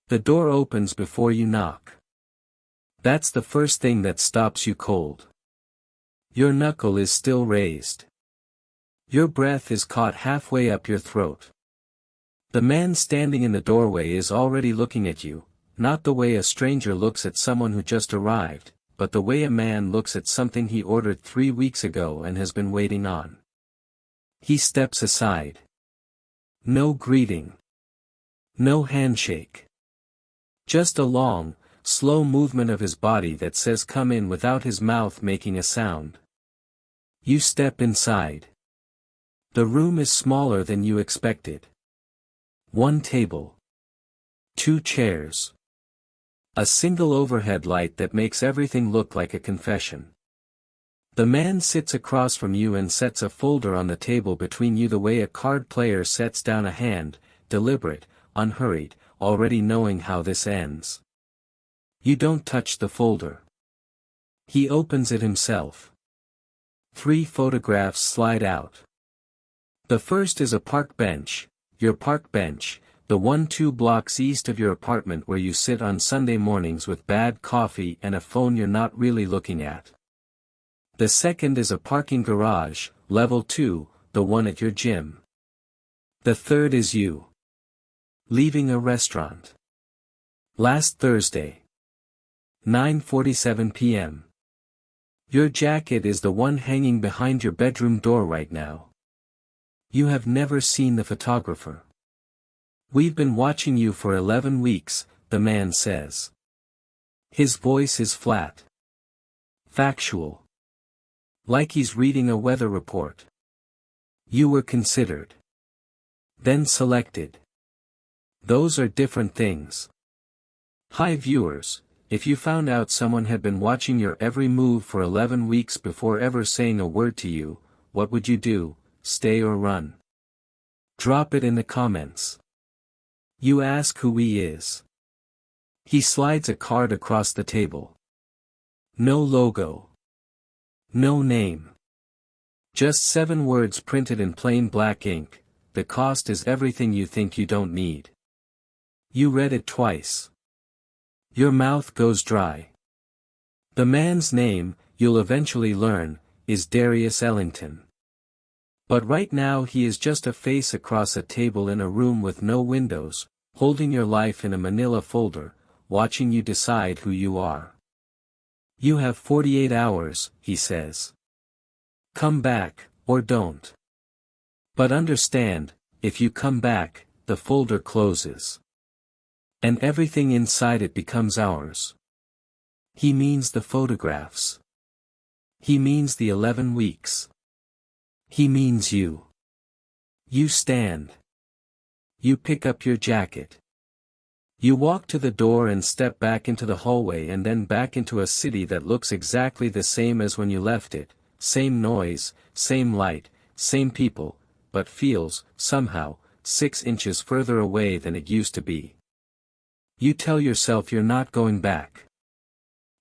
The door opens before you knock. That's the first thing that stops you cold. Your knuckle is still raised. Your breath is caught halfway up your throat. The man standing in the doorway is already looking at you, not the way a stranger looks at someone who just arrived, but the way a man looks at something he ordered 3 weeks ago and has been waiting on. He steps aside. No greeting. No handshake. Just a long, slow movement of his body that says come in without his mouth making a sound. You step inside. The room is smaller than you expected. 1 table. 2 chairs. A single overhead light that makes everything look like a confession. The man sits across from you and sets a folder on the table between you the way a card player sets down a hand, deliberate, unhurried, already knowing how this ends. You don't touch the folder. He opens it himself. 3 photographs slide out. The first is a park bench, your park bench, the one 2 blocks east of your apartment where you sit on Sunday mornings with bad coffee and a phone you're not really looking at. The second is a parking garage, level 2, the one at your gym. The third is you. Leaving a restaurant. Last Thursday. 9:47 p.m. Your jacket is the one hanging behind your bedroom door right now. You have never seen the photographer. We've been watching you for 11 weeks, the man says. His voice is flat. Factual. Like he's reading a weather report. You were considered. Then selected. Those are different things. Hi viewers, if you found out someone had been watching your every move for 11 weeks before ever saying a word to you, what would you do, stay or run? Drop it in the comments. You ask who he is. He slides a card across the table. No logo. No name. Just 7 words printed in plain black ink, the cost is everything you think you don't need. You read it twice. Your mouth goes dry. The man's name, you'll eventually learn, is Darius Ellington. But right now he is just a face across a table in a room with no windows, holding your life in a manila folder, watching you decide who you are. You have 48 hours, he says. Come back, or don't. But understand, if you come back, the folder closes. And everything inside it becomes ours. He means the photographs. He means the 11 weeks. He means you. You stand. You pick up your jacket. You walk to the door and step back into the hallway and then back into a city that looks exactly the same as when you left it, same noise, same light, same people, but feels, somehow, 6 inches further away than it used to be. You tell yourself you're not going back.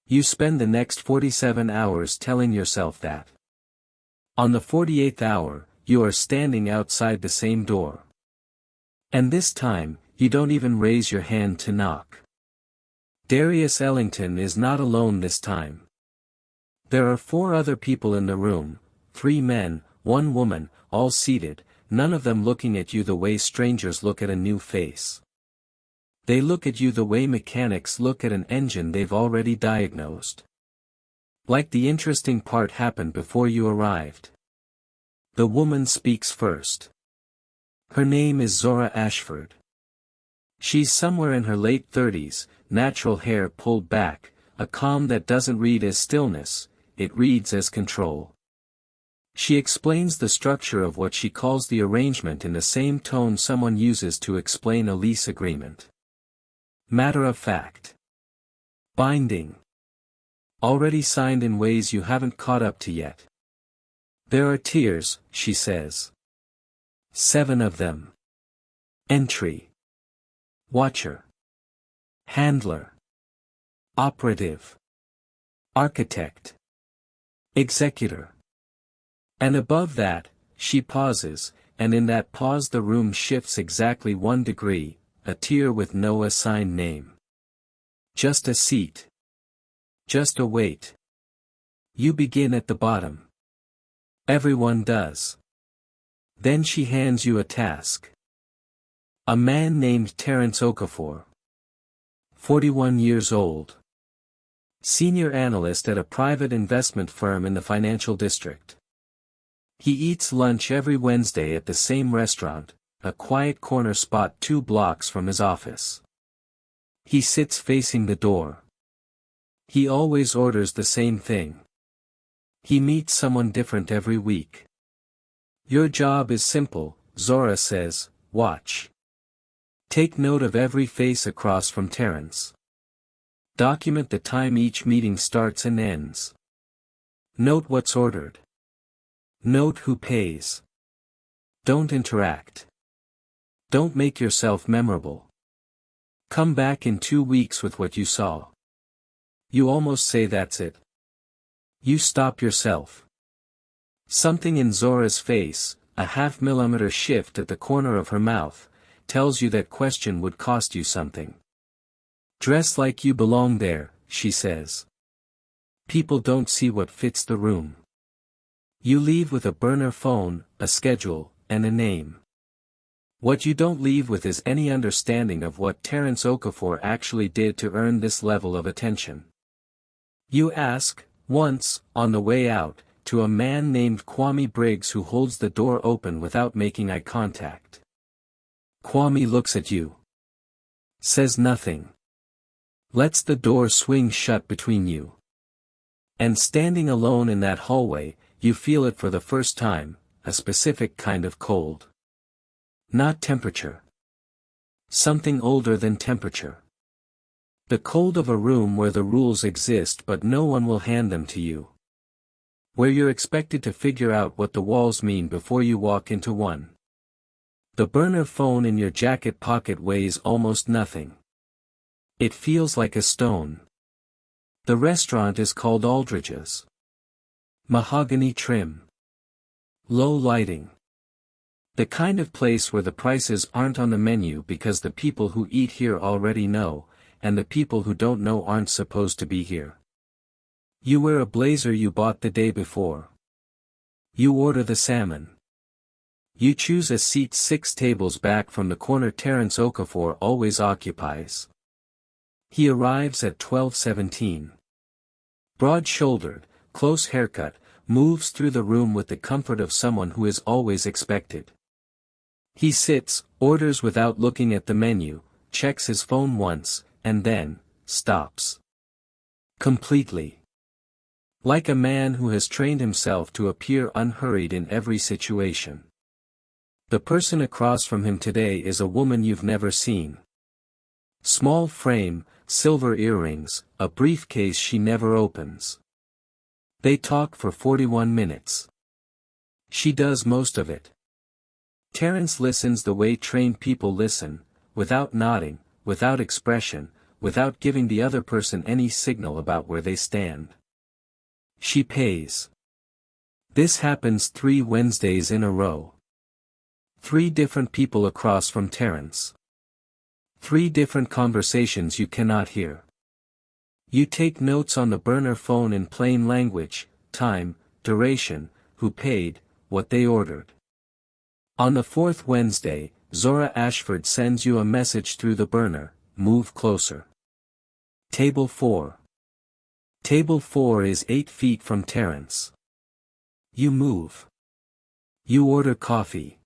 You spend the next 47 hours telling yourself that. On the 48th hour, you are standing outside the same door. And this time, you don't even raise your hand to knock. Darius Ellington is not alone this time. There are 4 other people in the room, 3 men, 1 woman, all seated, none of them looking at you the way strangers look at a new face. They look at you the way mechanics look at an engine they've already diagnosed. Like the interesting part happened before you arrived. The woman speaks first. Her name is Zora Ashford. She's somewhere in her late 30s, natural hair pulled back, a calm that doesn't read as stillness, it reads as control. She explains the structure of what she calls the arrangement in the same tone someone uses to explain a lease agreement. Matter of fact. Binding. Already signed in ways you haven't caught up to yet. There are tiers, she says. 7 of them. Entry. Watcher. Handler. Operative. Architect. Executor. And above that, she pauses, and in that pause the room shifts exactly 1 degree, a tier with no assigned name. Just a seat. Just a wait. You begin at the bottom. Everyone does. Then she hands you a task. A man named Terence Okafor. 41 years old. Senior analyst at a private investment firm in the financial district. He eats lunch every Wednesday at the same restaurant, a quiet corner spot 2 blocks from his office. He sits facing the door. He always orders the same thing. He meets someone different every week. Your job is simple, Zora says, watch. Take note of every face across from Terence. Document the time each meeting starts and ends. Note what's ordered. Note who pays. Don't interact. Don't make yourself memorable. Come back in 2 weeks with what you saw. You almost say that's it. You stop yourself. Something in Zora's face, a half-millimeter shift at the corner of her mouth, tells you that question would cost you something. Dress like you belong there, she says. People don't see what fits the room. You leave with a burner phone, a schedule, and a name. What you don't leave with is any understanding of what Terence Okafor actually did to earn this level of attention. You ask, once, on the way out, to a man named Kwame Briggs who holds the door open without making eye contact. Kwame looks at you. Says nothing. Lets the door swing shut between you. And standing alone in that hallway, you feel it for the first time, a specific kind of cold. Not temperature. Something older than temperature. The cold of a room where the rules exist but no one will hand them to you. Where you're expected to figure out what the walls mean before you walk into one. The burner phone in your jacket pocket weighs almost nothing. It feels like a stone. The restaurant is called Aldridge's. Mahogany trim. Low lighting. The kind of place where the prices aren't on the menu because the people who eat here already know, and the people who don't know aren't supposed to be here. You wear a blazer you bought the day before. You order the salmon. You choose a seat 6 tables back from the corner Terence Okafor always occupies. He arrives at 12:17. Broad-shouldered, close haircut, moves through the room with the comfort of someone who is always expected. He sits, orders without looking at the menu, checks his phone once, and then, stops. Completely. Like a man who has trained himself to appear unhurried in every situation. The person across from him today is a woman you've never seen. Small frame, silver earrings, a briefcase she never opens. They talk for 41 minutes. She does most of it. Terence listens the way trained people listen, without nodding, without expression, without giving the other person any signal about where they stand. She pays. This happens 3 Wednesdays in a row. 3 different people across from Terence. 3 different conversations you cannot hear. You take notes on the burner phone in plain language, time, duration, who paid, what they ordered. On the 4th Wednesday, Zora Ashford sends you a message through the burner, move closer. Table 4. Table 4 is 8 feet from Terence. You move. You order coffee.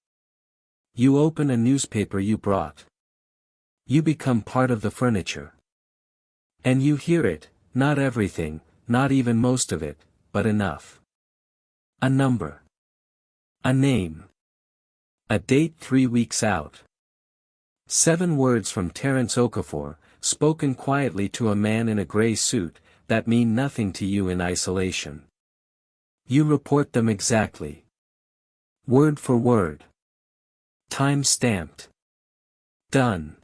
You open a newspaper you brought. You become part of the furniture. And you hear it, not everything, not even most of it, but enough. A number. A name. A date 3 weeks out. 7 words from Terence Okafor, spoken quietly to a man in a gray suit, that mean nothing to you in isolation. You report them exactly. Word for word. Time stamped. Done.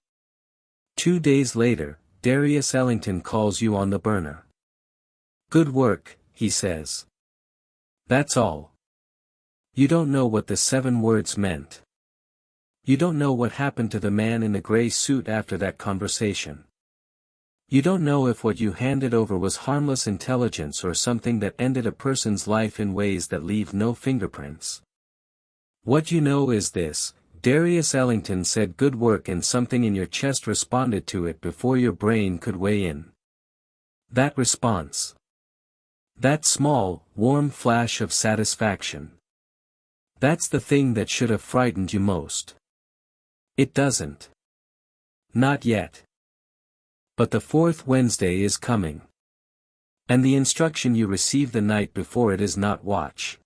2 days later, Darius Ellington calls you on the burner. Good work, he says. That's all. You don't know what the 7 words meant. You don't know what happened to the man in the gray suit after that conversation. You don't know if what you handed over was harmless intelligence or something that ended a person's life in ways that leave no fingerprints. What you know is this: Darius Ellington said good work, and something in your chest responded to it before your brain could weigh in. That response. That small, warm flash of satisfaction. That's the thing that should have frightened you most. It doesn't. Not yet. But the fourth Wednesday is coming. And the instruction you receive the night before it is not watch.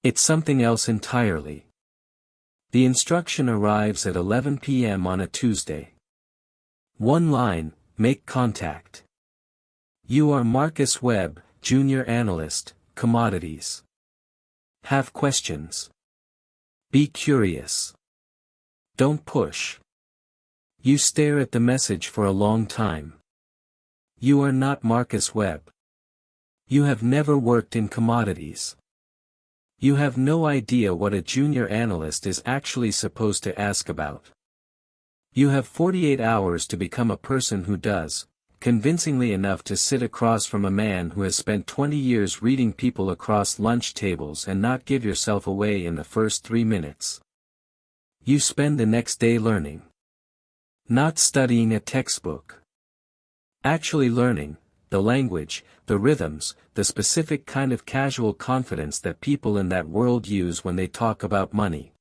It's something else entirely. The instruction arrives at 11 p.m. on a Tuesday. One line: make contact. You are Marcus Webb, Junior Analyst, Commodities. Have questions. Be curious. Don't push. You stare at the message for a long time. You are not Marcus Webb. You have never worked in commodities. You have no idea what a junior analyst is actually supposed to ask about. You have 48 hours to become a person who does, convincingly enough to sit across from a man who has spent 20 years reading people across lunch tables and not give yourself away in the first 3 minutes. You spend the next day learning. Not studying a textbook. Actually learning the language, the rhythms, the specific kind of casual confidence that people in that world use when they talk about money.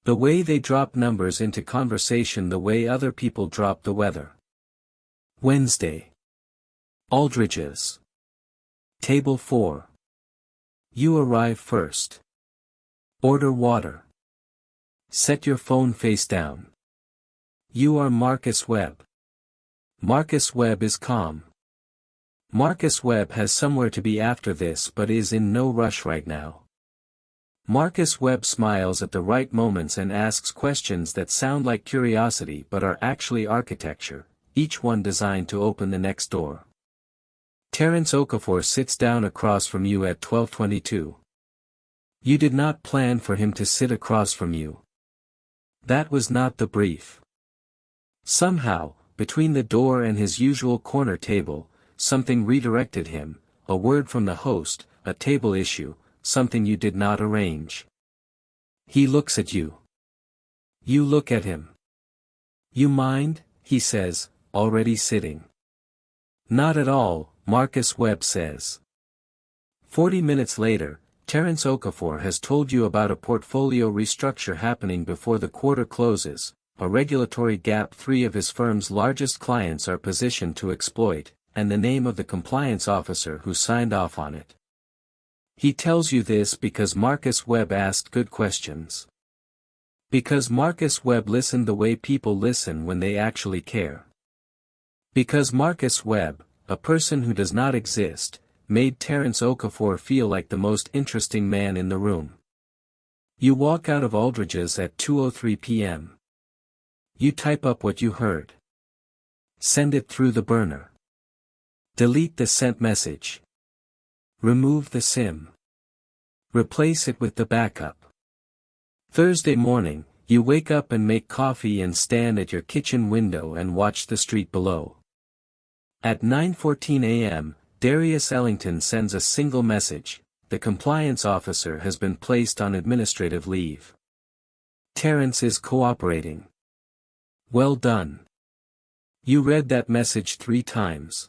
The way they drop numbers into conversation, the way other people drop the weather. Wednesday. Aldridge's. Table 4. You arrive first. Order water. Set your phone face down. You are Marcus Webb. Marcus Webb is calm. Marcus Webb has somewhere to be after this but is in no rush right now. Marcus Webb smiles at the right moments and asks questions that sound like curiosity but are actually architecture, each one designed to open the next door. Terence Okafor sits down across from you at 12:22. You did not plan for him to sit across from you. That was not the brief. Somehow, between the door and his usual corner table, something redirected him, a word from the host, a table issue, something you did not arrange. He looks at you. You look at him. You mind, he says, already sitting. Not at all, Marcus Webb says. 40 minutes later, Terence Okafor has told you about a portfolio restructure happening before the quarter closes, a regulatory gap 3 of his firm's largest clients are positioned to exploit, and the name of the compliance officer who signed off on it. He tells you this because Marcus Webb asked good questions. Because Marcus Webb listened the way people listen when they actually care. Because Marcus Webb, a person who does not exist, made Terence Okafor feel like the most interesting man in the room. You walk out of Aldridge's at 2:03 p.m. You type up what you heard. Send it through the burner. Delete the sent message. Remove the SIM. Replace it with the backup. Thursday morning, you wake up and make coffee and stand at your kitchen window and watch the street below. At 9:14 a.m., Darius Ellington sends a single message: the compliance officer has been placed on administrative leave. Terence is cooperating. Well done. You read that message 3 times.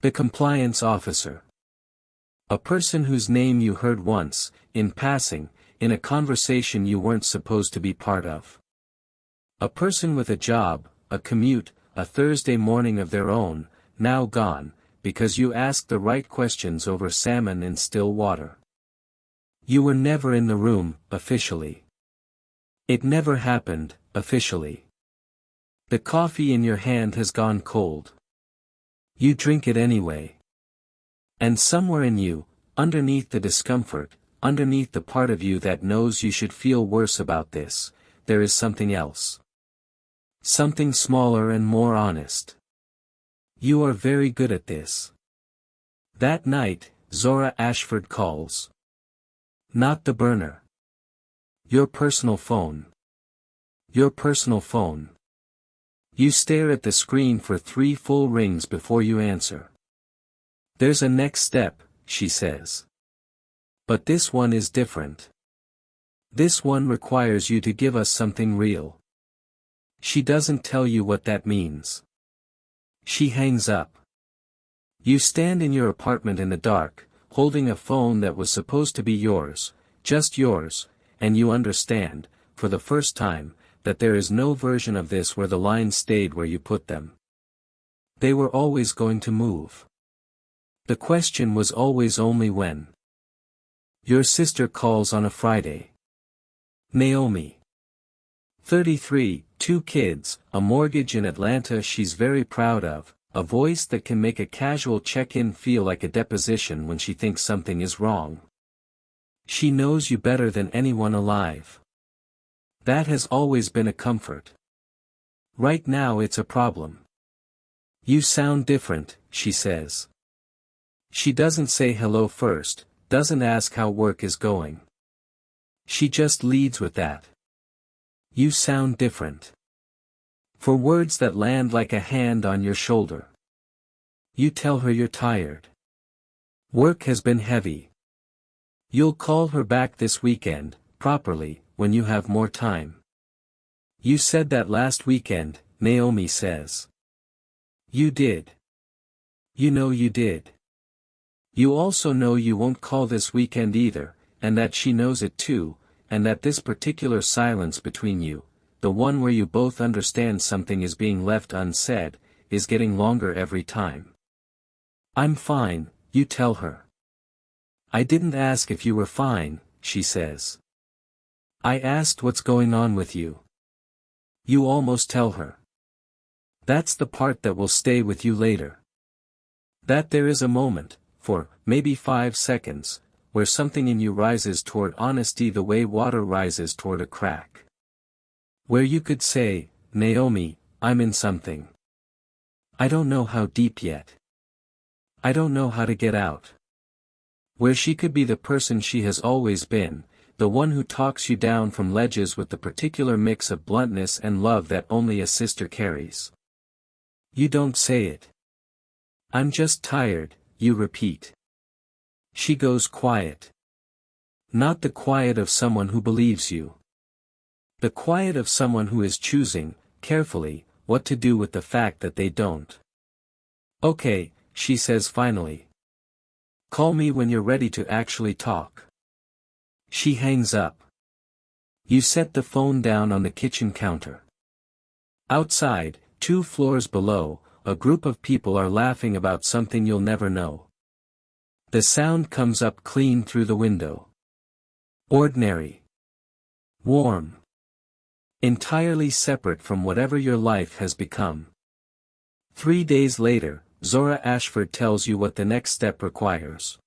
The compliance officer. A person whose name you heard once, in passing, in a conversation you weren't supposed to be part of. A person with a job, a commute, a Thursday morning of their own, now gone, because you asked the right questions over salmon in still water. You were never in the room, officially. It never happened, officially. The coffee in your hand has gone cold. You drink it anyway. And somewhere in you, underneath the discomfort, underneath the part of you that knows you should feel worse about this, there is something else. Something smaller and more honest. You are very good at this. That night, Zora Ashford calls. Not the burner. Your personal phone. Your personal phone. You stare at the screen for 3 full rings before you answer. There's a next step, she says. But this one is different. This one requires you to give us something real. She doesn't tell you what that means. She hangs up. You stand in your apartment in the dark, holding a phone that was supposed to be yours, just yours, and you understand, for the first time, that there is no version of this where the lines stayed where you put them. They were always going to move. The question was always only when. Your sister calls on a Friday. Naomi. 33, 2 kids, a mortgage in Atlanta she's very proud of, a voice that can make a casual check-in feel like a deposition when she thinks something is wrong. She knows you better than anyone alive. That has always been a comfort. Right now it's a problem. You sound different, she says. She doesn't say hello first, doesn't ask how work is going. She just leads with that. You sound different. For words that land like a hand on your shoulder. You tell her you're tired. Work has been heavy. You'll call her back this weekend, properly, when you have more time. You said that last weekend, Naomi says. You did. You know you did. You also know you won't call this weekend either, and that she knows it too, and that this particular silence between you, the one where you both understand something is being left unsaid, is getting longer every time. I'm fine, you tell her. I didn't ask if you were fine, she says. I asked what's going on with you. You almost tell her. That's the part that will stay with you later. That there is a moment, for maybe 5 seconds, where something in you rises toward honesty the way water rises toward a crack. Where you could say, Naomi, I'm in something. I don't know how deep yet. I don't know how to get out. Where she could be the person she has always been, the one who talks you down from ledges with the particular mix of bluntness and love that only a sister carries. You don't say it. I'm just tired, you repeat. She goes quiet. Not the quiet of someone who believes you. The quiet of someone who is choosing, carefully, what to do with the fact that they don't. Okay, she says finally. Call me when you're ready to actually talk. She hangs up. You set the phone down on the kitchen counter. Outside, 2 floors below, a group of people are laughing about something you'll never know. The sound comes up clean through the window. Ordinary. Warm. Entirely separate from whatever your life has become. 3 days later, Zora Ashford tells you what the next step requires.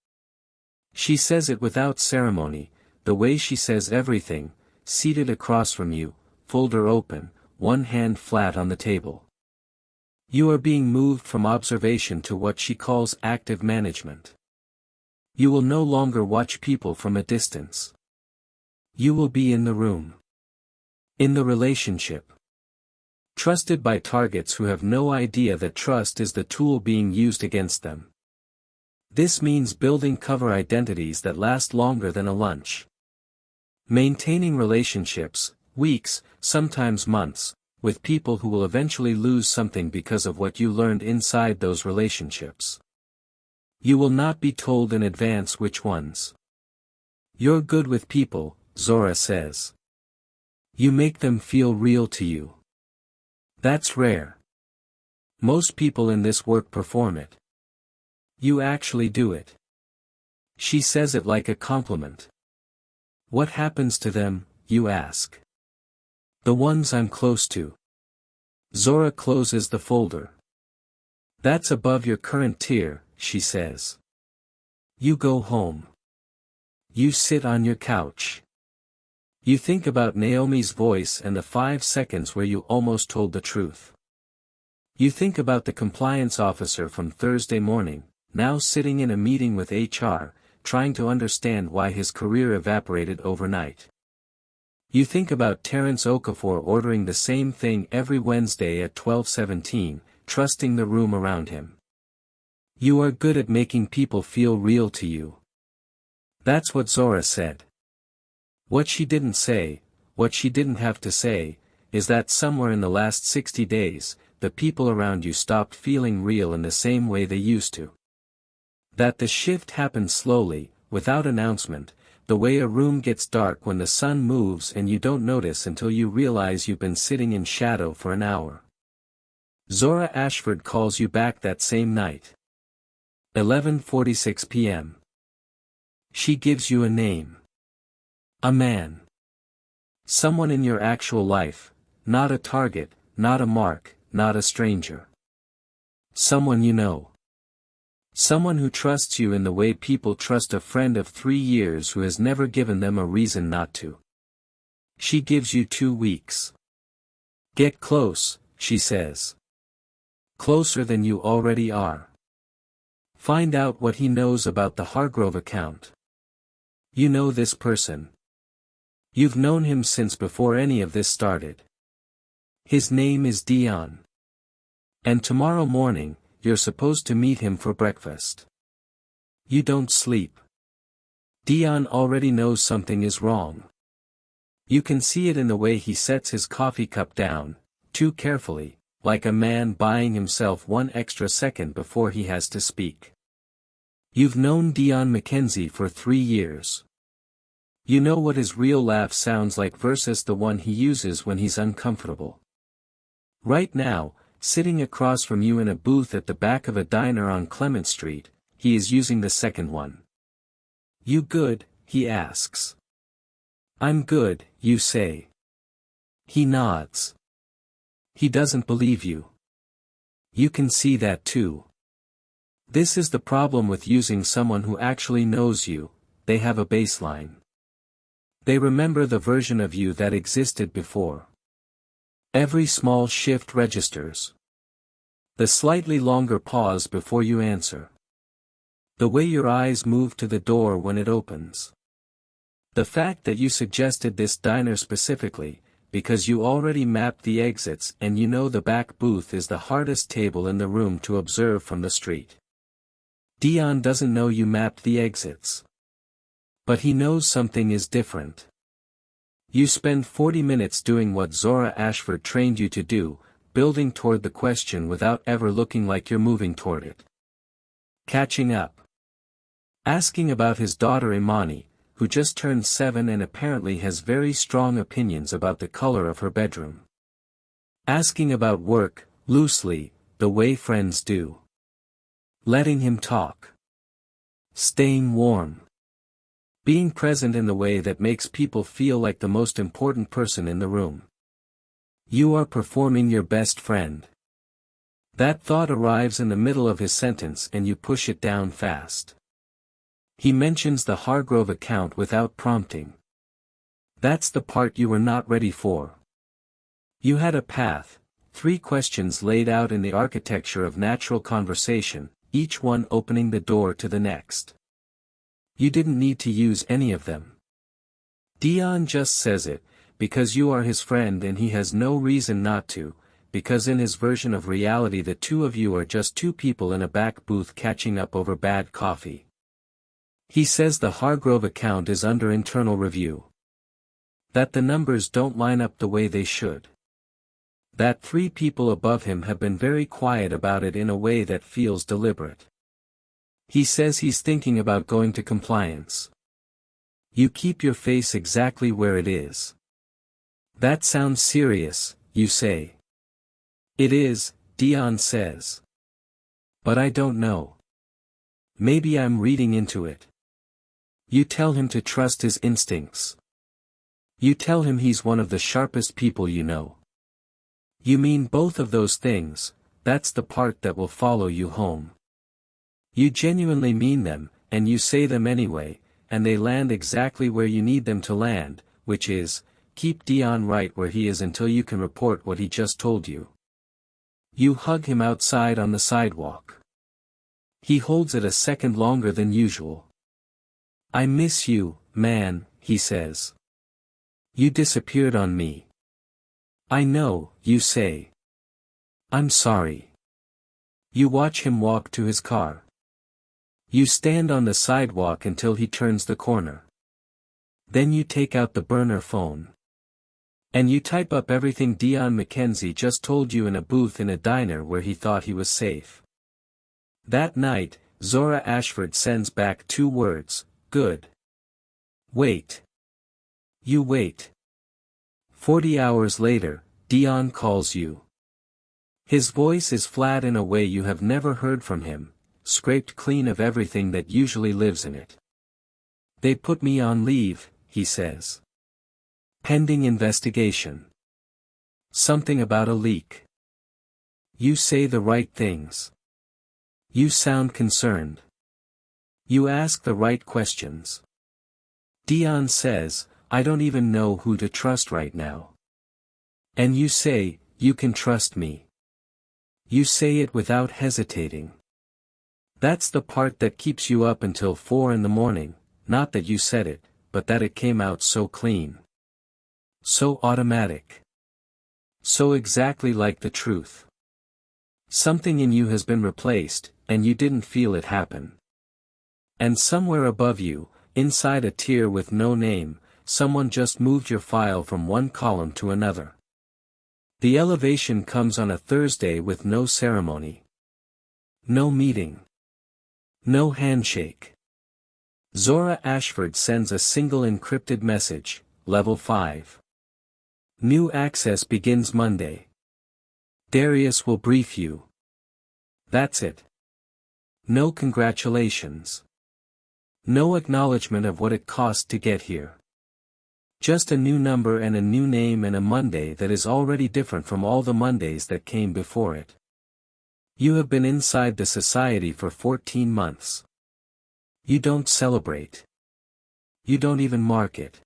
She says it without ceremony, the way she says everything, seated across from you, folder open, one hand flat on the table. You are being moved from observation to what she calls active management. You will no longer watch people from a distance. You will be in the room. In the relationship. Trusted by targets who have no idea that trust is the tool being used against them. This means building cover identities that last longer than a lunch. Maintaining relationships, weeks, sometimes months, with people who will eventually lose something because of what you learned inside those relationships. You will not be told in advance which ones. You're good with people, Zora says. You make them feel real to you. That's rare. Most people in this work perform it. You actually do it. She says it like a compliment. What happens to them, you ask. The ones I'm close to. Zora closes the folder. That's above your current tier, she says. You go home. You sit on your couch. You think about Naomi's voice and the 5 seconds where you almost told the truth. You think about the compliance officer from Thursday morning, now sitting in a meeting with HR, trying to understand why his career evaporated overnight. You think about Terence Okafor ordering the same thing every Wednesday at 12:17, trusting the room around him. You are good at making people feel real to you. That's what Zora said. What she didn't say, what she didn't have to say, is that somewhere in the last 60 days, the people around you stopped feeling real in the same way they used to. That the shift happened slowly, without announcement, the way a room gets dark when the sun moves and you don't notice until you realize you've been sitting in shadow for an hour. Zora Ashford calls you back that same night. 11:46 p.m. She gives you a name. A man. Someone in your actual life, not a target, not a mark, not a stranger. Someone you know. Someone who trusts you in the way people trust a friend of 3 years who has never given them a reason not to. She gives you 2 weeks. Get close, she says. Closer than you already are. Find out what he knows about the Hargrove account. You know this person. You've known him since before any of this started. His name is Dion. And tomorrow morning, you're supposed to meet him for breakfast. You don't sleep. Dion already knows something is wrong. You can see it in the way he sets his coffee cup down, too carefully, like a man buying himself 1 extra second before he has to speak. You've known Dion Mackenzie for 3 years. You know what his real laugh sounds like versus the one he uses when he's uncomfortable. Right now, sitting across from you in a booth at the back of a diner on Clement Street, he is using the second one. You good? He asks. I'm good, you say. He nods. He doesn't believe you. You can see that too. This is the problem with using someone who actually knows you, they have a baseline. They remember the version of you that existed before. Every small shift registers. The slightly longer pause before you answer. The way your eyes move to the door when it opens. The fact that you suggested this diner specifically, because you already mapped the exits and you know the back booth is the hardest table in the room to observe from the street. Dion doesn't know you mapped the exits. But he knows something is different. You spend 40 minutes doing what Zora Ashford trained you to do, building toward the question without ever looking like you're moving toward it. Catching up. Asking about his daughter Imani, who just turned 7 and apparently has very strong opinions about the color of her bedroom. Asking about work, loosely, the way friends do. Letting him talk. Staying warm. Being present in the way that makes people feel like the most important person in the room. You are performing your best friend. That thought arrives in the middle of his sentence and you push it down fast. He mentions the Hargrove account without prompting. That's the part you were not ready for. You had a path, 3 questions laid out in the architecture of natural conversation, each one opening the door to the next. You didn't need to use any of them. Dion just says it, because you are his friend and he has no reason not to, because in his version of reality the two of you are just 2 people in a back booth catching up over bad coffee. He says the Hargrove account is under internal review. That the numbers don't line up the way they should. That 3 people above him have been very quiet about it in a way that feels deliberate. He says he's thinking about going to compliance. You keep your face exactly where it is. That sounds serious, you say. It is, Dion says. But I don't know. Maybe I'm reading into it. You tell him to trust his instincts. You tell him he's one of the sharpest people you know. You mean both of those things, that's the part that will follow you home. You genuinely mean them, and you say them anyway, and they land exactly where you need them to land, which is, keep Dion right where he is until you can report what he just told you. You hug him outside on the sidewalk. He holds it a second longer than usual. I miss you, man, he says. You disappeared on me. I know, you say. I'm sorry. You watch him walk to his car. You stand on the sidewalk until he turns the corner. Then you take out the burner phone. And you type up everything Dion Mackenzie just told you in a booth in a diner where he thought he was safe. That night, Zora Ashford sends back 2 words, good. Wait. You wait. 40 hours later, Dion calls you. His voice is flat in a way you have never heard from him, scraped clean of everything that usually lives in it. They put me on leave, he says. Pending investigation. Something about a leak. You say the right things. You sound concerned. You ask the right questions. Dion says, I don't even know who to trust right now. And you say, you can trust me. You say it without hesitating. That's the part that keeps you up until 4 in the morning, not that you said it, but that it came out so clean. So automatic. So exactly like the truth. Something in you has been replaced, and you didn't feel it happen. And somewhere above you, inside a tier with no name, someone just moved your file from one column to another. The elevation comes on a Thursday with no ceremony. No meeting. No handshake. Zora Ashford sends a single encrypted message, level 5. New access begins Monday. Darius will brief you. That's it. No congratulations. No acknowledgement of what it cost to get here. Just a new number and a new name and a Monday that is already different from all the Mondays that came before it. You have been inside the society for 14 months. You don't celebrate. You don't even mark it.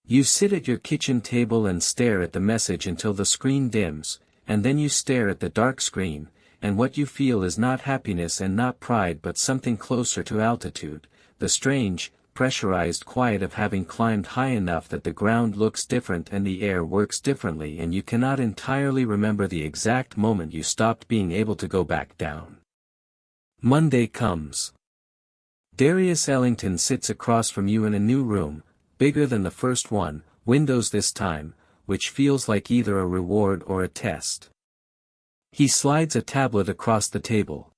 You sit at your kitchen table and stare at the message until the screen dims, and then you stare at the dark screen, and what you feel is not happiness and not pride but something closer to altitude, the strange, pressurized quiet of having climbed high enough that the ground looks different and the air works differently and you cannot entirely remember the exact moment you stopped being able to go back down. Monday comes. Darius Ellington sits across from you in a new room, bigger than the first one, windows this time, which feels like either a reward or a test. He slides a tablet across the table.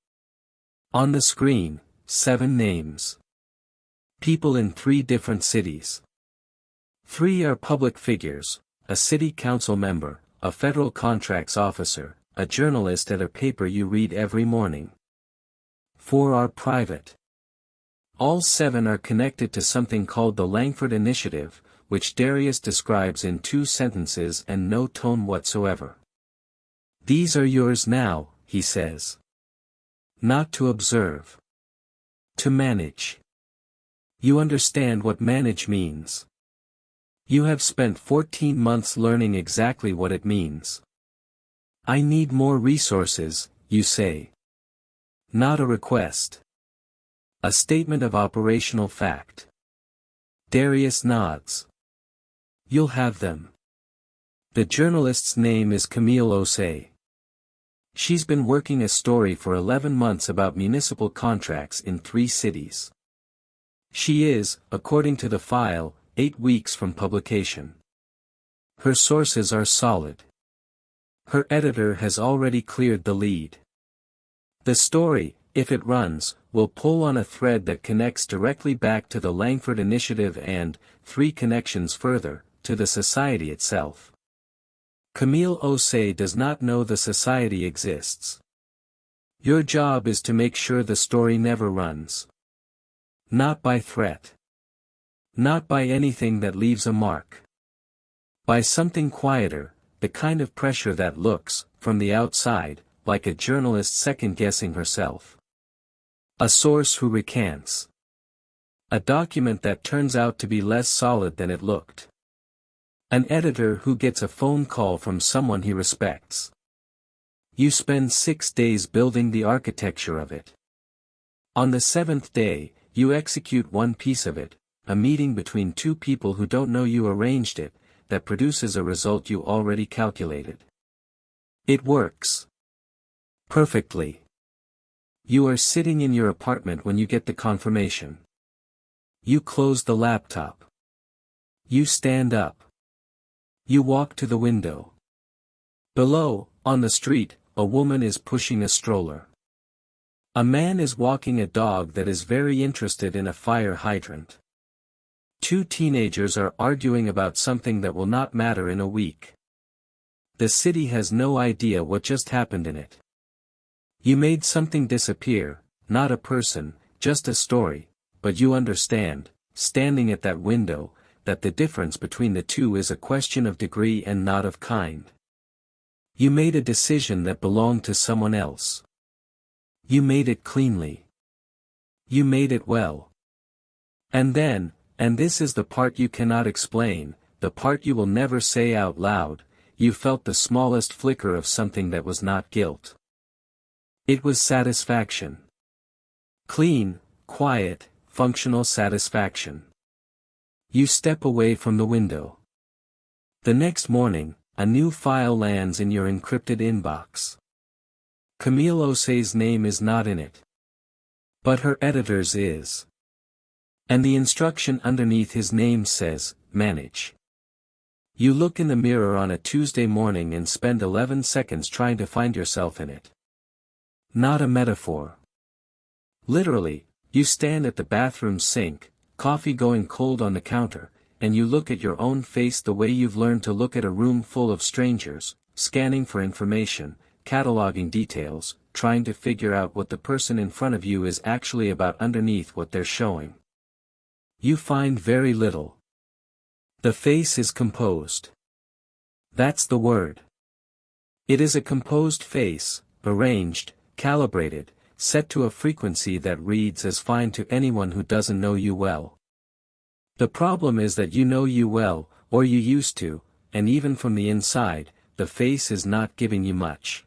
On the screen, 7 names. People in 3 different cities. 3 are public figures, a city council member, a federal contracts officer, a journalist at a paper you read every morning. 4 are private. All 7 are connected to something called the Langford Initiative, which Darius describes in 2 sentences and no tone whatsoever. These are yours now, he says. Not to observe. To manage. You understand what manage means. You have spent 14 months learning exactly what it means. I need more resources, you say. Not a request. A statement of operational fact. Darius nods. You'll have them. The journalist's name is Camille Osei. She's been working a story for 11 months about municipal contracts in 3 cities. She is, according to the file, 8 weeks from publication. Her sources are solid. Her editor has already cleared the lead. The story, if it runs, will pull on a thread that connects directly back to the Langford Initiative and, 3 connections further, to the society itself. Camille Osei does not know the society exists. Your job is to make sure the story never runs. Not by threat. Not by anything that leaves a mark. By something quieter, the kind of pressure that looks, from the outside, like a journalist second-guessing herself. A source who recants. A document that turns out to be less solid than it looked. An editor who gets a phone call from someone he respects. You spend 6 days building the architecture of it. On the 7th day, you execute one piece of it, a meeting between two people who don't know you arranged it, that produces a result you already calculated. It works perfectly. You are sitting in your apartment when you get the confirmation. You close the laptop. You stand up. You walk to the window. Below, on the street, a woman is pushing a stroller. A man is walking a dog that is very interested in a fire hydrant. Two teenagers are arguing about something that will not matter in a week. The city has no idea what just happened in it. You made something disappear, not a person, just a story, but you understand, standing at that window, that the difference between the two is a question of degree and not of kind. You made a decision that belonged to someone else. You made it cleanly. You made it well. And then, and this is the part you cannot explain, the part you will never say out loud, you felt the smallest flicker of something that was not guilt. It was satisfaction. Clean, quiet, functional satisfaction. You step away from the window. The next morning, a new file lands in your encrypted inbox. Camille Osei's name is not in it. But her editor's is. And the instruction underneath his name says, manage. You look in the mirror on a Tuesday morning and spend 11 seconds trying to find yourself in it. Not a metaphor. Literally, you stand at the bathroom sink, coffee going cold on the counter, and you look at your own face the way you've learned to look at a room full of strangers, scanning for information, cataloging details, trying to figure out what the person in front of you is actually about underneath what they're showing. You find very little. The face is composed. That's the word. It is a composed face, arranged, calibrated, set to a frequency that reads as fine to anyone who doesn't know you well. The problem is that you know you well, or you used to, and even from the inside, the face is not giving you much.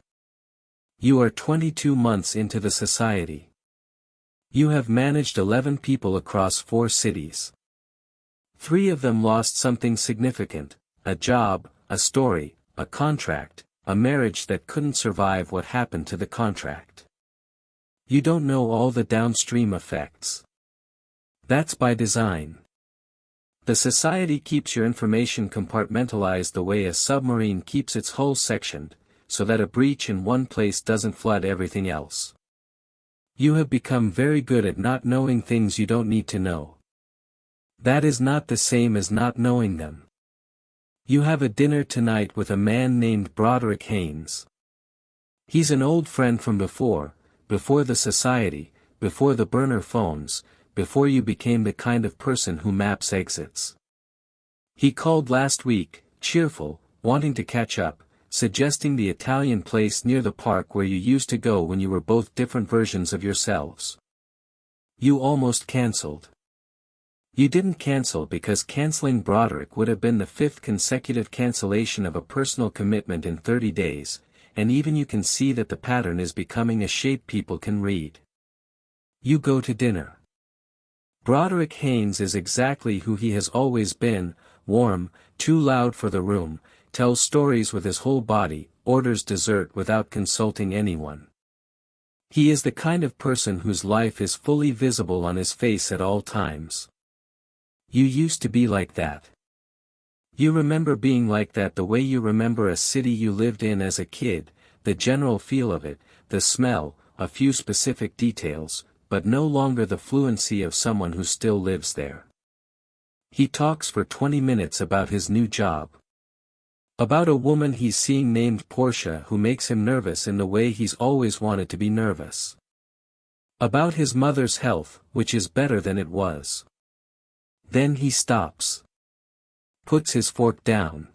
You are 22 months into the society. You have managed 11 people across 4 cities. 3 of them lost something significant, a job, a story, a contract, a marriage that couldn't survive what happened to the contract. You don't know all the downstream effects. That's by design. The society keeps your information compartmentalized the way a submarine keeps its hull sectioned, so that a breach in one place doesn't flood everything else. You have become very good at not knowing things you don't need to know. That is not the same as not knowing them. You have a dinner tonight with a man named Broderick Haynes. He's an old friend from before the society, before the burner phones, before you became the kind of person who maps exits. He called last week, cheerful, wanting to catch up, suggesting the Italian place near the park where you used to go when you were both different versions of yourselves. You almost cancelled. You didn't cancel because canceling Broderick would have been the 5th consecutive cancellation of a personal commitment in 30 days, and even you can see that the pattern is becoming a shape people can read. You go to dinner. Broderick Haynes is exactly who he has always been, warm, too loud for the room, tells stories with his whole body, orders dessert without consulting anyone. He is the kind of person whose life is fully visible on his face at all times. You used to be like that. You remember being like that the way you remember a city you lived in as a kid, the general feel of it, the smell, a few specific details, but no longer the fluency of someone who still lives there. He talks for 20 minutes about his new job. About a woman he's seeing named Portia who makes him nervous in the way he's always wanted to be nervous. About his mother's health, which is better than it was. Then he stops. Puts his fork down.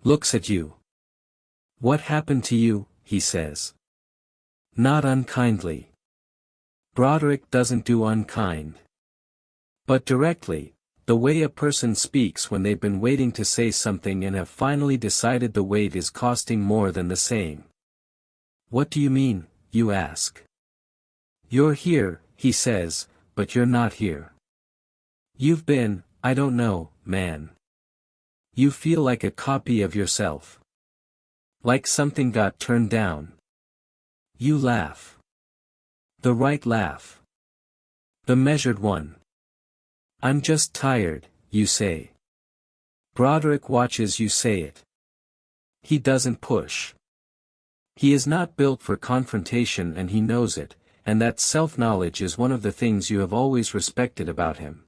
Looks at you. What happened to you, he says. Not unkindly. Broderick doesn't do unkind. But directly, the way a person speaks when they've been waiting to say something and have finally decided the wait is costing more than the saying. What do you mean, you ask? You're here, he says, but you're not here. You've been, I don't know, man. You feel like a copy of yourself. Like something got turned down. You laugh. The right laugh. The measured one. I'm just tired, you say. Broderick watches you say it. He doesn't push. He is not built for confrontation and he knows it, and that self-knowledge is one of the things you have always respected about him.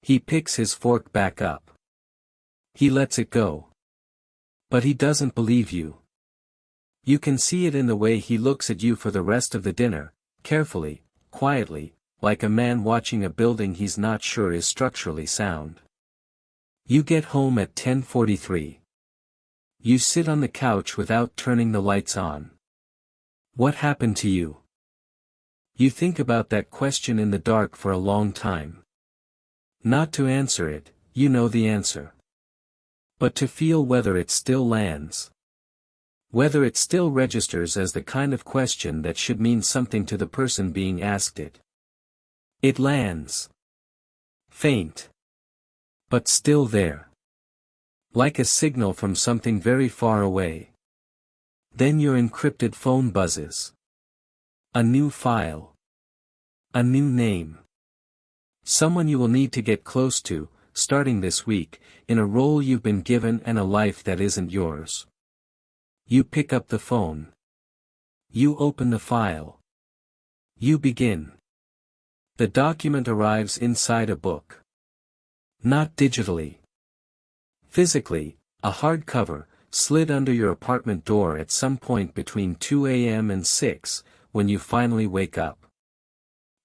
He picks his fork back up. He lets it go. But he doesn't believe you. You can see it in the way he looks at you for the rest of the dinner, carefully, quietly, like a man watching a building he's not sure is structurally sound. You get home at 10:43. You sit on the couch without turning the lights on. What happened to you? You think about that question in the dark for a long time. Not to answer it, you know the answer. But to feel whether it still lands. Whether it still registers as the kind of question that should mean something to the person being asked it. It lands. Faint. But still there. Like a signal from something very far away. Then your encrypted phone buzzes. A new file. A new name. Someone you will need to get close to, starting this week, in a role you've been given and a life that isn't yours. You pick up the phone. You open the file. You begin. The document arrives inside a book. Not digitally. Physically, a hardcover, slid under your apartment door at some point between 2 a.m. and 6, when you finally wake up.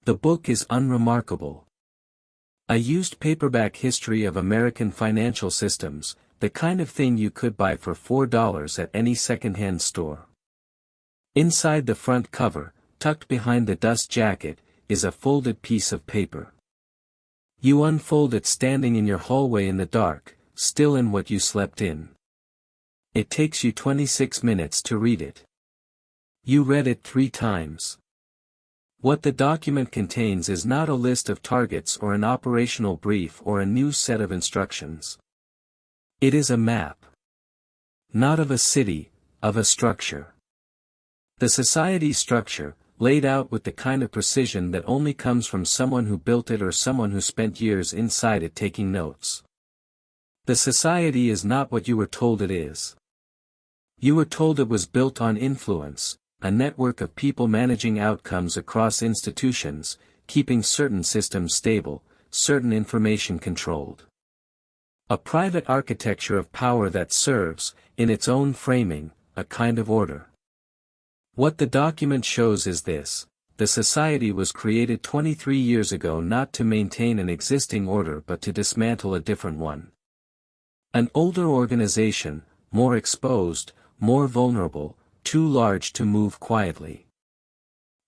The book is unremarkable. A used paperback history of American financial systems, the kind of thing you could buy for $4 at any second-hand store. Inside the front cover, tucked behind the dust jacket, is a folded piece of paper. You unfold it standing in your hallway in the dark, still in what you slept in. It takes you 26 minutes to read it. You read it 3 times. What the document contains is not a list of targets or an operational brief or a new set of instructions. It is a map. Not of a city, of a structure. The society structure, laid out with the kind of precision that only comes from someone who built it or someone who spent years inside it taking notes. The society is not what you were told it is. You were told it was built on influence, a network of people managing outcomes across institutions, keeping certain systems stable, certain information controlled. A private architecture of power that serves, in its own framing, a kind of order. What the document shows is this: the society was created 23 years ago not to maintain an existing order but to dismantle a different one. An older organization, more exposed, more vulnerable, too large to move quietly.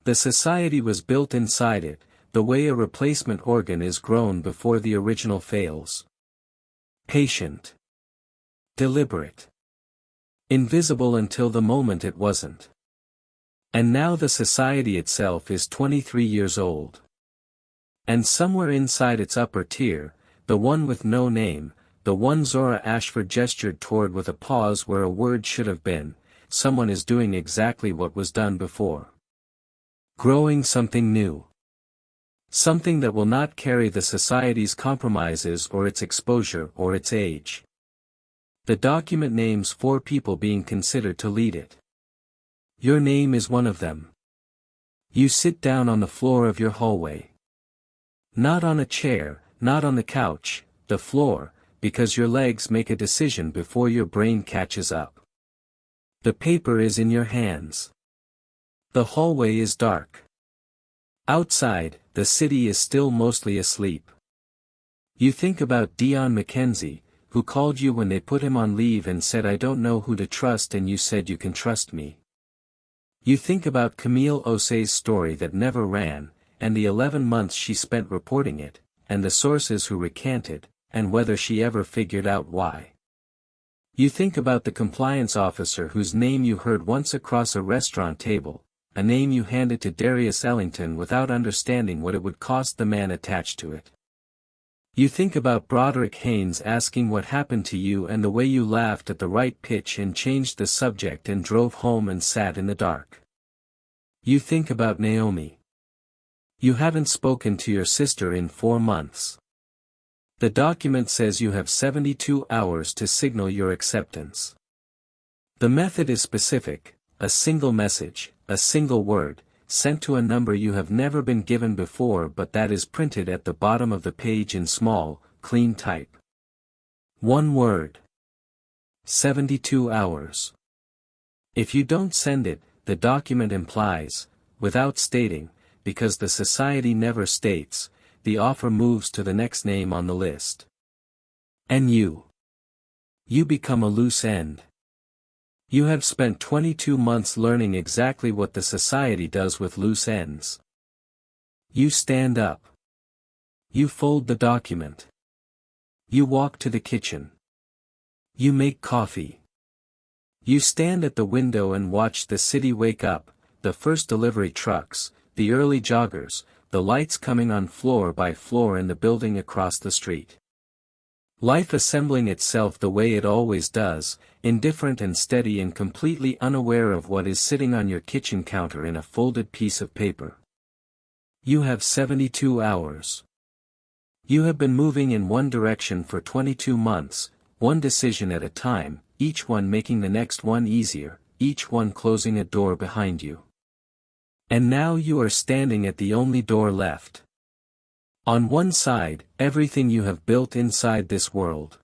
The society was built inside it, the way a replacement organ is grown before the original fails. Patient. Deliberate. Invisible until the moment it wasn't. And now the society itself is 23 years old. And somewhere inside its upper tier, the one with no name, the one Zora Ashford gestured toward with a pause where a word should have been, someone is doing exactly what was done before. Growing something new. Something that will not carry the society's compromises or its exposure or its age. The document names 4 people being considered to lead it. Your name is one of them. You sit down on the floor of your hallway. Not on a chair, not on the couch, the floor, because your legs make a decision before your brain catches up. The paper is in your hands. The hallway is dark. Outside, the city is still mostly asleep. You think about Dion McKenzie, who called you when they put him on leave and said I don't know who to trust and you said you can trust me. You think about Camille Osei's story that never ran, and the 11 months she spent reporting it, and the sources who recanted, and whether she ever figured out why. You think about the compliance officer whose name you heard once across a restaurant table, a name you handed to Darius Ellington without understanding what it would cost the man attached to it. You think about Broderick Haynes asking what happened to you and the way you laughed at the right pitch and changed the subject and drove home and sat in the dark. You think about Naomi. You haven't spoken to your sister in 4 months. The document says you have 72 hours to signal your acceptance. The method is specific, a single message, a single word, sent to a number you have never been given before, but that is printed at the bottom of the page in small, clean type. One word. 72 hours. If you don't send it, the document implies, without stating, because the society never states, the offer moves to the next name on the list. And you become a loose end. You have spent 22 months learning exactly what the society does with loose ends. You stand up. You fold the document. You walk to the kitchen. You make coffee. You stand at the window and watch the city wake up, the first delivery trucks, the early joggers, the lights coming on floor by floor in the building across the street. Life assembling itself the way it always does, indifferent and steady and completely unaware of what is sitting on your kitchen counter in a folded piece of paper. You have 72 hours. You have been moving in one direction for 22 months, one decision at a time, each one making the next one easier, each one closing a door behind you. And now you are standing at the only door left. On one side, everything you have built inside this world.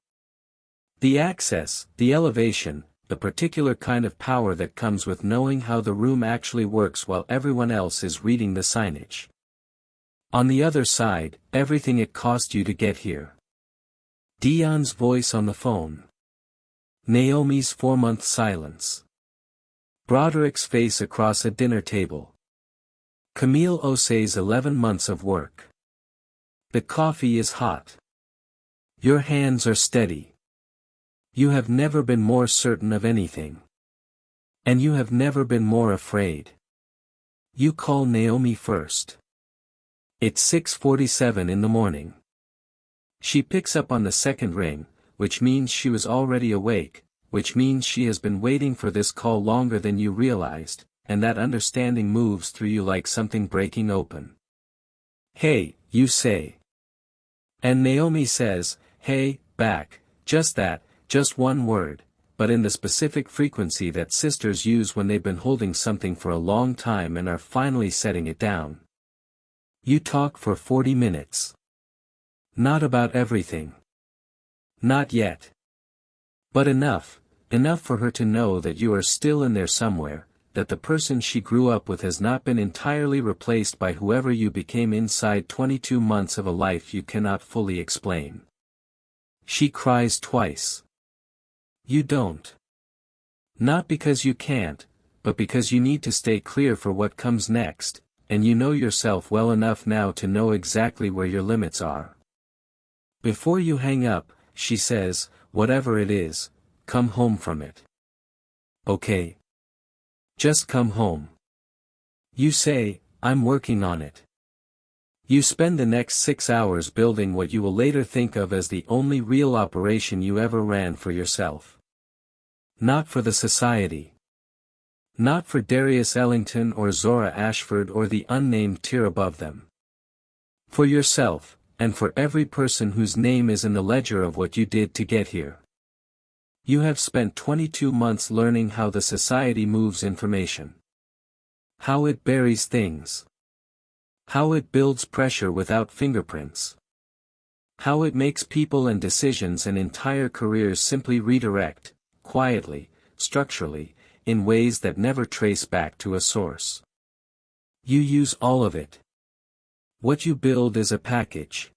The access, the elevation, the particular kind of power that comes with knowing how the room actually works while everyone else is reading the signage. On the other side, everything it cost you to get here. Dion's voice on the phone. Naomi's 4-month silence. Broderick's face across a dinner table. Camille Osei's 11 months of work. The coffee is hot. Your hands are steady. You have never been more certain of anything. And you have never been more afraid. You call Naomi first. It's 6:47 in the morning. She picks up on the second ring, which means she was already awake, which means she has been waiting for this call longer than you realized, and that understanding moves through you like something breaking open. Hey, you say. And Naomi says, hey, back, just that, just one word, but in the specific frequency that sisters use when they've been holding something for a long time and are finally setting it down. You talk for 40 minutes. Not about everything. Not yet. But enough for her to know that you are still in there somewhere, that the person she grew up with has not been entirely replaced by whoever you became inside 22 months of a life you cannot fully explain. She cries twice. You don't. Not because you can't, but because you need to stay clear for what comes next, and you know yourself well enough now to know exactly where your limits are. Before you hang up, she says, whatever it is, come home from it. Okay. Just come home. You say, I'm working on it. You spend the next 6 hours building what you will later think of as the only real operation you ever ran for yourself. Not for the society. Not for Darius Ellington or Zora Ashford or the unnamed tier above them. For yourself, and for every person whose name is in the ledger of what you did to get here. You have spent 22 months learning how the society moves information. How it buries things. How it builds pressure without fingerprints. How it makes people and decisions and entire careers simply redirect, quietly, structurally, in ways that never trace back to a source. You use all of it. What you build is a package.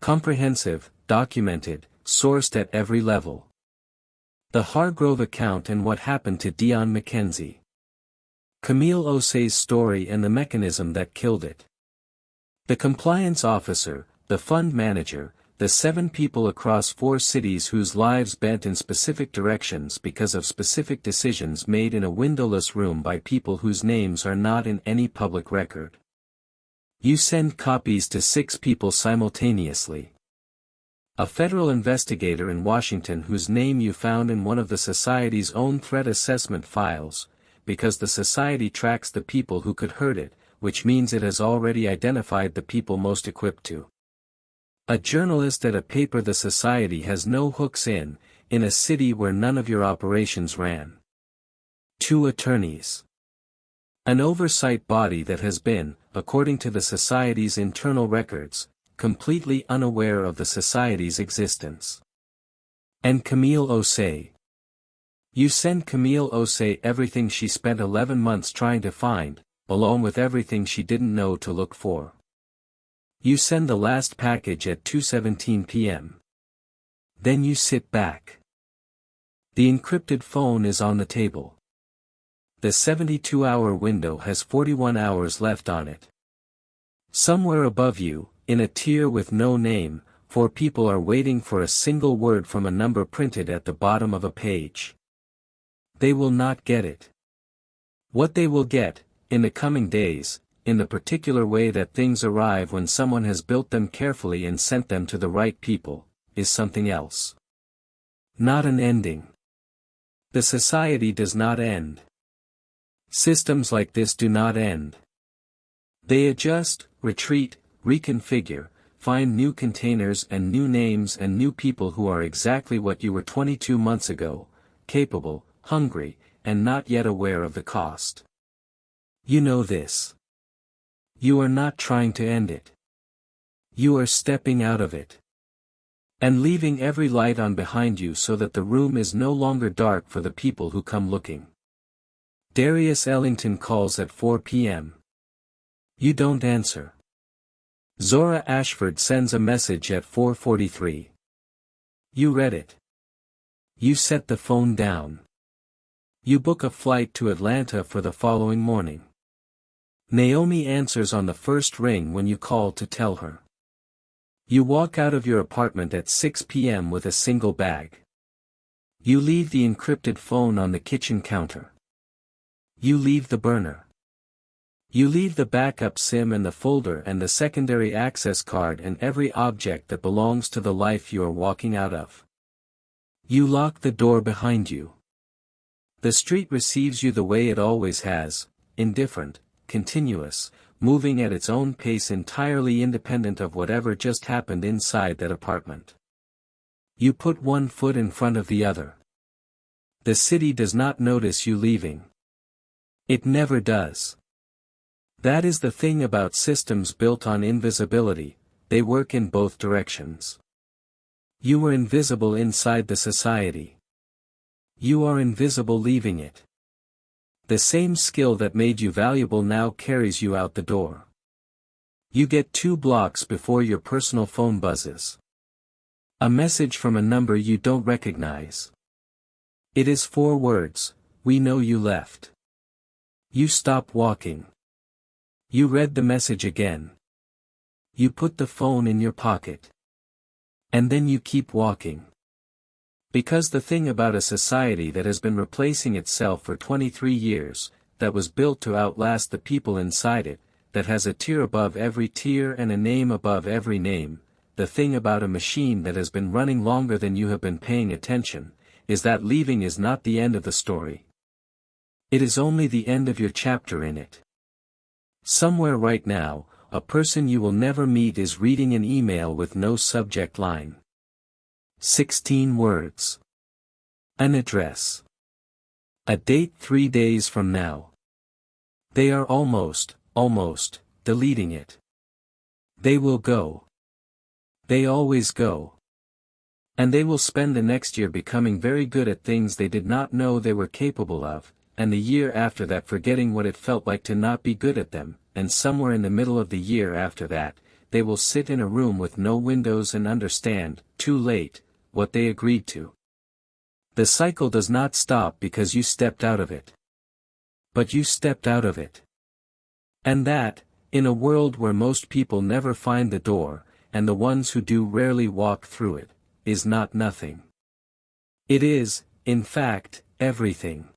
Comprehensive, documented, sourced at every level. The Hargrove account and what happened to Dion McKenzie. Camille Osei's story and the mechanism that killed it. The compliance officer, the fund manager, the 7 people across 4 cities whose lives bent in specific directions because of specific decisions made in a windowless room by people whose names are not in any public record. You send copies to 6 people simultaneously. A federal investigator in Washington whose name you found in one of the society's own threat assessment files, because the society tracks the people who could hurt it, which means it has already identified the people most equipped to. A journalist at a paper the society has no hooks in a city where none of your operations ran. 2 attorneys. An oversight body that has been, according to the society's internal records, completely unaware of the society's existence. And Camille Osei. You send Camille Osei everything she spent 11 months trying to find, along with everything she didn't know to look for. You send the last package at 2:17 p.m. Then you sit back. The encrypted phone is on the table. The 72-hour window has 41 hours left on it. Somewhere above you, in a tier with no name, 4 people are waiting for a single word from a number printed at the bottom of a page. They will not get it. What they will get, in the coming days, in the particular way that things arrive when someone has built them carefully and sent them to the right people, is something else. Not an ending. The society does not end. Systems like this do not end. They adjust, retreat, reconfigure, find new containers and new names and new people who are exactly what you were 22 months ago, capable, hungry, and not yet aware of the cost. You know this. You are not trying to end it. You are stepping out of it. And leaving every light on behind you so that the room is no longer dark for the people who come looking. Darius Ellington calls at 4 p.m. You don't answer. Zora Ashford sends a message at 4:43. You read it. You set the phone down. You book a flight to Atlanta for the following morning. Naomi answers on the first ring when you call to tell her. You walk out of your apartment at 6 p.m. with a single bag. You leave the encrypted phone on the kitchen counter. You leave the burner. You leave the backup SIM and the folder and the secondary access card and every object that belongs to the life you are walking out of. You lock the door behind you. The street receives you the way it always has, indifferent, continuous, moving at its own pace entirely independent of whatever just happened inside that apartment. You put one foot in front of the other. The city does not notice you leaving. It never does. That is the thing about systems built on invisibility, they work in both directions. You were invisible inside the society. You are invisible leaving it. The same skill that made you valuable now carries you out the door. You get 2 blocks before your personal phone buzzes. A message from a number you don't recognize. It is 4 words, we know you left. You stop walking. You read the message again. You put the phone in your pocket. And then you keep walking. Because the thing about a society that has been replacing itself for 23 years, that was built to outlast the people inside it, that has a tier above every tier and a name above every name, the thing about a machine that has been running longer than you have been paying attention, is that leaving is not the end of the story. It is only the end of your chapter in it. Somewhere right now, a person you will never meet is reading an email with no subject line. 16 words. An address. A date 3 days from now. They are almost, deleting it. They will go. They always go. And they will spend the next year becoming very good at things they did not know they were capable of, and the year after that forgetting what it felt like to not be good at them, and somewhere in the middle of the year after that, they will sit in a room with no windows and understand, too late, what they agreed to. The cycle does not stop because you stepped out of it. But you stepped out of it. And that, in a world where most people never find the door, and the ones who do rarely walk through it, is not nothing. It is, in fact, everything.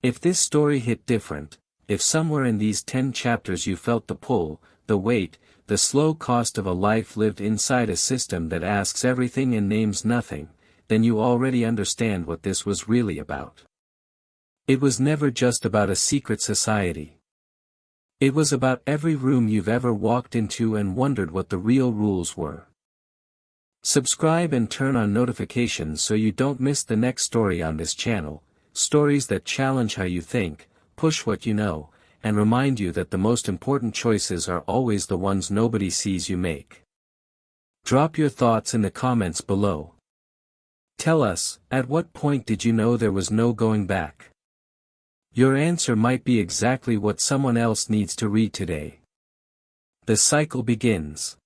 If this story hit different, if somewhere in these 10 chapters you felt the pull, the weight, the slow cost of a life lived inside a system that asks everything and names nothing, then you already understand what this was really about. It was never just about a secret society. It was about every room you've ever walked into and wondered what the real rules were. Subscribe and turn on notifications so you don't miss the next story on this channel, stories that challenge how you think, push what you know, and remind you that the most important choices are always the ones nobody sees you make. Drop your thoughts in the comments below. Tell us, at what point did you know there was no going back? Your answer might be exactly what someone else needs to read today. The cycle begins.